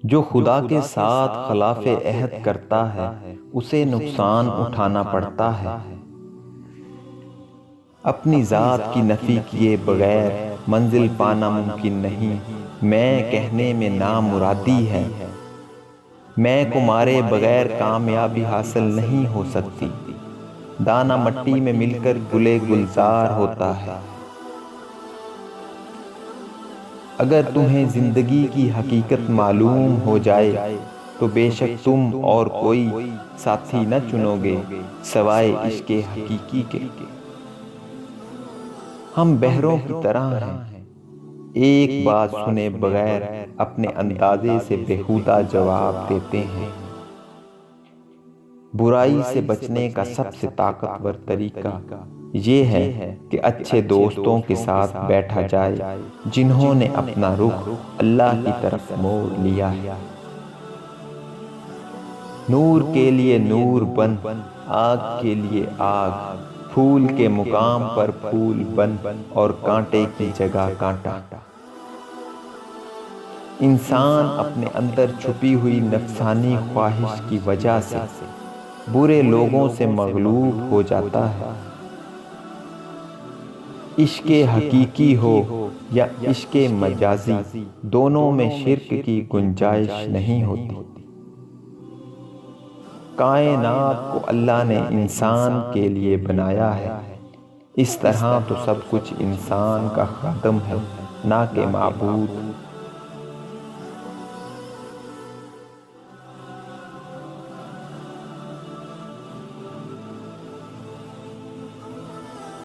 جو خدا کے ساتھ خلاف عہد کرتا ہے اسے نقصان اٹھانا پڑتا ہے۔ اپنی ذات کی نفی کیے بغیر منزل پانا ممکن نہیں، میں کہنے میں نامرادی ہے۔ میں کو مارے بغیر کامیابی حاصل نہیں ہو سکتی، دانہ مٹی میں مل کر گلے گلزار ہوتا ہے۔ اگر تمہیں زندگی کی حقیقت معلوم ہو جائے تو بے شک تم اور کوئی ساتھی نہ چنو گے سوائے عشق حقیقی کے۔ ہم بحروں کی طرح ہیں، ایک بات سنے بغیر اپنے اندازے سے بیہودہ جواب دیتے ہیں۔ برائی سے بچنے کا سب سے طاقتور طریقہ یہ ہے کہ اچھے دوستوں کے ساتھ بیٹھا جائے جنہوں نے اپنا رخ اللہ کی طرف موڑ لیا ہے۔ نور کے لیے نور بن، آگ کے لیے آگ، پھول کے مقام پر پھول بن اور کانٹے کی جگہ کانٹا۔ انسان اپنے اندر چھپی ہوئی نفسانی خواہش کی وجہ سے برے لوگوں سے مغلوب ہو جاتا ہے۔ عشق حقیقی ہو یا عشق مجازی، دونوں میں شرک کی گنجائش نہیں ہوتی۔ کائنات کو اللہ نے انسان کے لیے بنایا ہے، اس طرح تو سب کچھ انسان کا خادم ہے نہ کہ معبود۔